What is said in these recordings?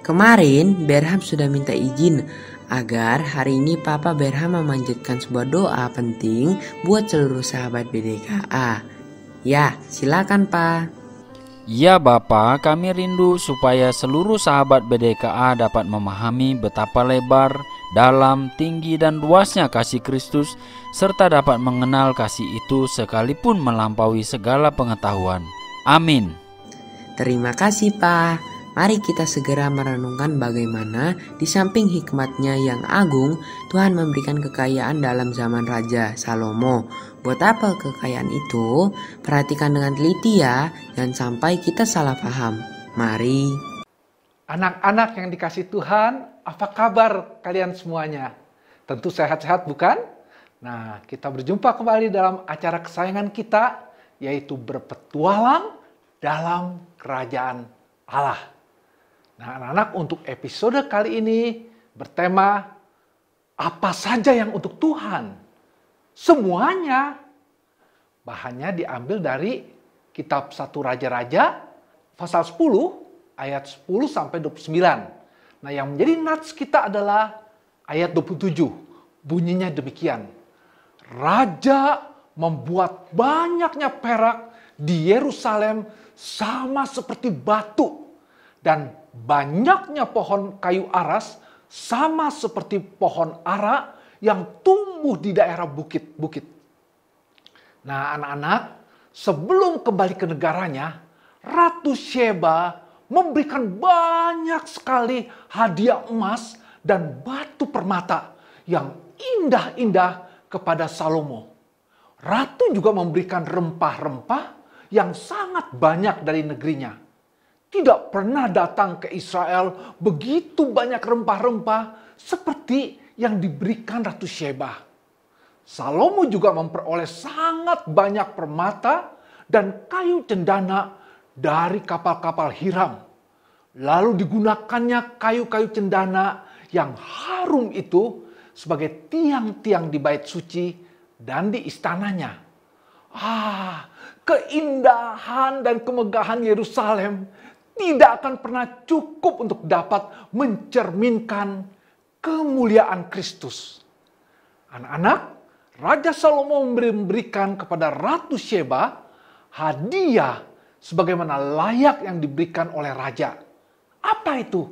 Kemarin Berham sudah minta izin agar hari ini Papa Berham memanjatkan sebuah doa penting buat seluruh sahabat BDKA. Ya, silakan Pak. Ya Bapa, kami rindu supaya seluruh sahabat BDKA dapat memahami betapa lebar, dalam, tinggi dan luasnya kasih Kristus, serta dapat mengenal kasih itu sekalipun melampaui segala pengetahuan. Amin. Terima kasih Pak. Mari kita segera merenungkan bagaimana di samping hikmatnya yang agung, Tuhan memberikan kekayaan dalam zaman Raja Salomo. Buat apa kekayaan itu? Perhatikan dengan teliti ya, jangan sampai kita salah paham. Mari. Anak-anak yang dikasih Tuhan, apa kabar kalian semuanya? Tentu sehat-sehat bukan? Nah, kita berjumpa kembali dalam acara kesayangan kita, yaitu berpetualang dalam kerajaan Allah. Nah, anak-anak, untuk episode kali ini bertema apa saja yang untuk Tuhan? Semuanya. Bahannya diambil dari kitab 1 Raja-Raja pasal 10 ayat 10 sampai 29. Nah, yang menjadi nats kita adalah ayat 27. Bunyinya demikian. Raja membuat banyaknya perak di Yerusalem sama seperti batu, dan banyaknya pohon kayu aras sama seperti pohon ara yang tumbuh di daerah bukit-bukit. Nah, anak-anak, sebelum kembali ke negaranya, Ratu Sheba memberikan banyak sekali hadiah emas dan batu permata yang indah-indah kepada Salomo. Ratu juga memberikan rempah-rempah yang sangat banyak dari negerinya. Tidak pernah datang ke Israel begitu banyak rempah-rempah seperti yang diberikan Ratu Sheba. Salomo juga memperoleh sangat banyak permata dan kayu cendana dari kapal-kapal Hiram. Lalu digunakannya kayu-kayu cendana yang harum itu sebagai tiang-tiang di bait suci dan di istananya. Keindahan dan kemegahan Yerusalem tidak akan pernah cukup untuk dapat mencerminkan kemuliaan Kristus. Anak-anak, Raja Salomo memberikan kepada Ratu Sheba hadiah sebagaimana layak yang diberikan oleh raja. Apa itu?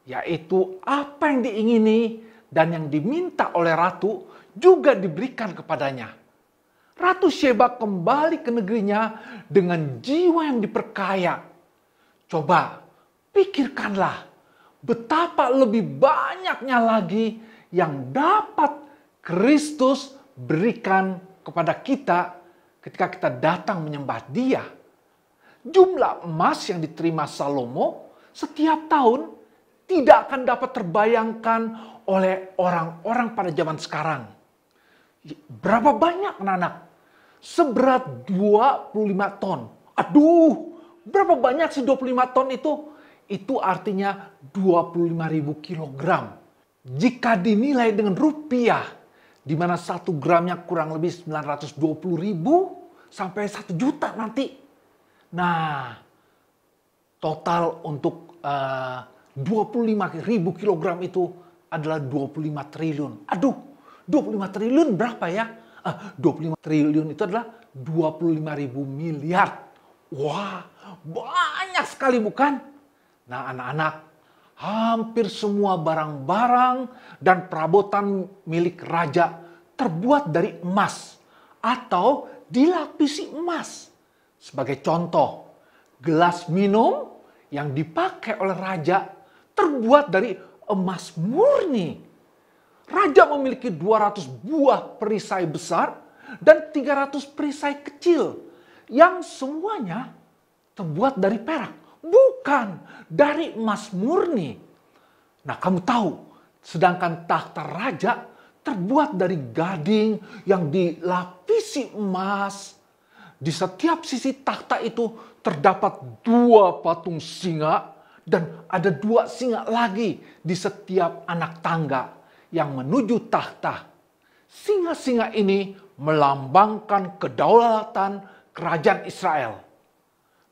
Yaitu apa yang diingini dan yang diminta oleh ratu juga diberikan kepadanya. Ratu Sheba kembali ke negerinya dengan jiwa yang diperkaya. Coba pikirkanlah betapa lebih banyaknya lagi yang dapat Kristus berikan kepada kita ketika kita datang menyembah Dia. Jumlah emas yang diterima Salomo setiap tahun tidak akan dapat terbayangkan oleh orang-orang pada zaman sekarang. Berapa banyak anak-anak? Seberat 25 ton. Aduh, berapa banyak sih 25 ton itu? Itu artinya 25.000 kilogram. Jika dinilai dengan rupiah, di mana 1 gramnya kurang lebih 920.000 sampai 1 juta nanti. Nah, total untuk 25.000 kilogram itu adalah 25 triliun. Aduh, 25 triliun berapa ya? 25 triliun itu adalah 25.000 miliar. Wah, banyak sekali bukan? Nah, anak-anak, hampir semua barang-barang dan perabotan milik raja terbuat dari emas atau dilapisi emas. Sebagai contoh, gelas minum yang dipakai oleh raja terbuat dari emas murni. Raja memiliki 200 buah perisai besar dan 300 perisai kecil yang semuanya terbuat dari perak, bukan dari emas murni. Nah, kamu tahu, sedangkan takhta raja terbuat dari gading yang dilapisi emas. Di setiap sisi takhta itu terdapat 2 patung singa dan ada 2 singa lagi di setiap anak tangga yang menuju takhta. Singa-singa ini melambangkan kedaulatan kerajaan Israel.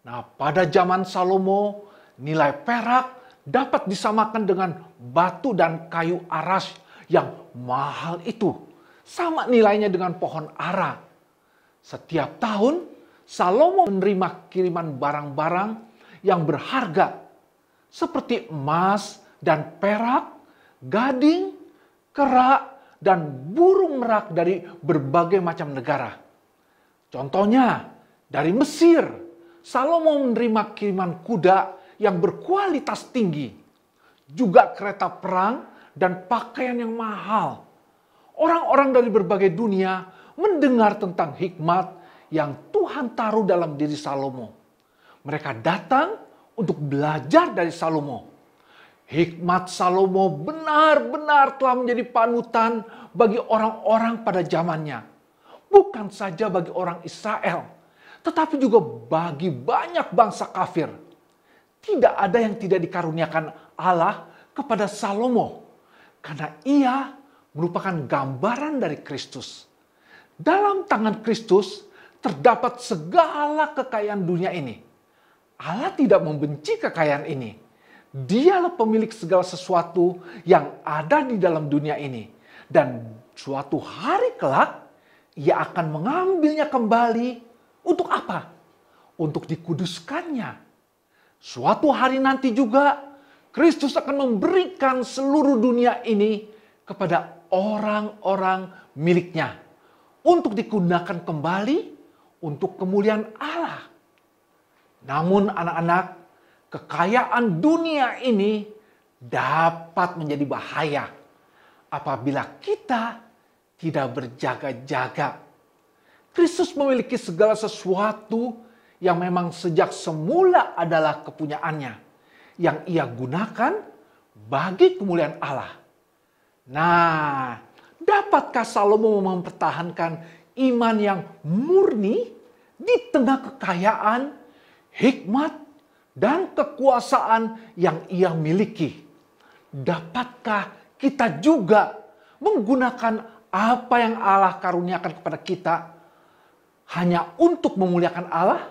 Nah, pada zaman Salomo, nilai perak dapat disamakan dengan batu dan kayu aras yang mahal itu. Sama nilainya dengan pohon ara. Setiap tahun, Salomo menerima kiriman barang-barang yang berharga seperti emas dan perak, gading, kera, dan burung merak dari berbagai macam negara. Contohnya, dari Mesir, Salomo menerima kiriman kuda yang berkualitas tinggi, juga kereta perang dan pakaian yang mahal. Orang-orang dari berbagai dunia mendengar tentang hikmat yang Tuhan taruh dalam diri Salomo. Mereka datang untuk belajar dari Salomo. Hikmat Salomo benar-benar telah menjadi panutan bagi orang-orang pada zamannya. Bukan saja bagi orang Israel, tetapi juga bagi banyak bangsa kafir. Tidak ada yang tidak dikaruniakan Allah kepada Salomo, karena ia merupakan gambaran dari Kristus. Dalam tangan Kristus terdapat segala kekayaan dunia ini. Allah tidak membenci kekayaan ini. Dialah pemilik segala sesuatu yang ada di dalam dunia ini. Dan suatu hari kelak, ia akan mengambilnya kembali. Untuk apa? Untuk dikuduskannya. Suatu hari nanti juga, Kristus akan memberikan seluruh dunia ini kepada orang-orang miliknya. Untuk digunakan kembali untuk kemuliaan Allah. Namun anak-anak, kekayaan dunia ini dapat menjadi bahaya apabila kita tidak berjaga-jaga. Kristus memiliki segala sesuatu yang memang sejak semula adalah kepunyaannya, yang ia gunakan bagi kemuliaan Allah. Nah, dapatkah Salomo mempertahankan iman yang murni di tengah kekayaan, hikmat, dan kekuasaan yang ia miliki? Dapatkah kita juga menggunakan apa yang Allah karuniakan kepada kita hanya untuk memuliakan Allah?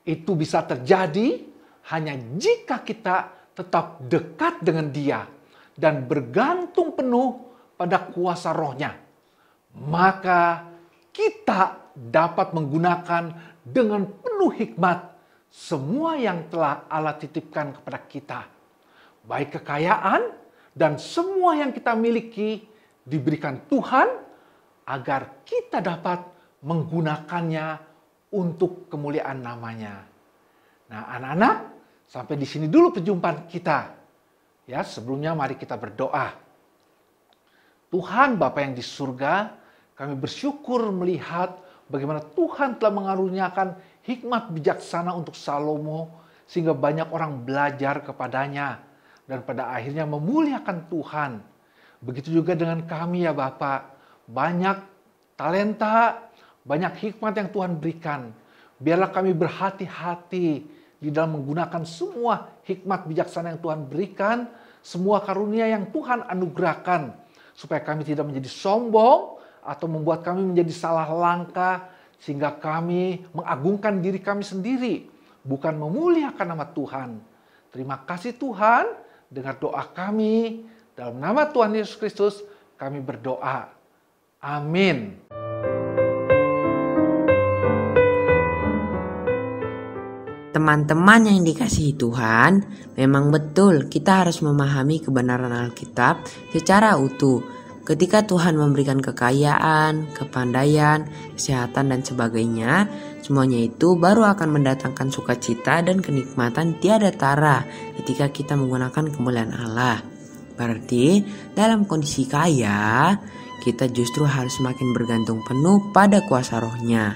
Itu bisa terjadi hanya jika kita tetap dekat dengan Dia dan bergantung penuh pada kuasa Roh-Nya. Maka kita dapat menggunakan dengan penuh hikmat semua yang telah Allah titipkan kepada kita. Baik kekayaan dan semua yang kita miliki diberikan Tuhan agar kita dapat menggunakannya untuk kemuliaan namanya. Nah, anak-anak, sampai di sini dulu perjumpaan kita. Ya, sebelumnya mari kita berdoa. Tuhan Bapa yang di surga, kami bersyukur melihat bagaimana Tuhan telah mengaruniakan hikmat bijaksana untuk Salomo sehingga banyak orang belajar kepadanya dan pada akhirnya memuliakan Tuhan. Begitu juga dengan kami ya Bapak, banyak talenta, banyak hikmat yang Tuhan berikan. Biarlah kami berhati-hati di dalam menggunakan semua hikmat bijaksana yang Tuhan berikan, semua karunia yang Tuhan anugerahkan, supaya kami tidak menjadi sombong atau membuat kami menjadi salah langkah, sehingga kami mengagungkan diri kami sendiri, bukan memuliakan nama Tuhan. Terima kasih Tuhan, dengar doa kami. Dalam nama Tuhan Yesus Kristus kami berdoa. Amin. Teman-teman yang dikasihi Tuhan, memang betul kita harus memahami kebenaran Alkitab secara utuh. Ketika Tuhan memberikan kekayaan, kepandaian, kesehatan, dan sebagainya, semuanya itu baru akan mendatangkan sukacita dan kenikmatan tiada tara ketika kita menggunakan kemuliaan Allah. Berarti dalam kondisi kaya, kita justru harus semakin bergantung penuh pada kuasa Roh-Nya.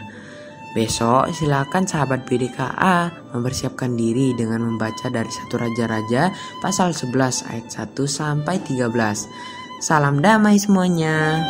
Besok silakan sahabat BDKA mempersiapkan diri dengan membaca dari 1 Raja-Raja pasal 11 ayat 1 sampai 13. Salam damai semuanya.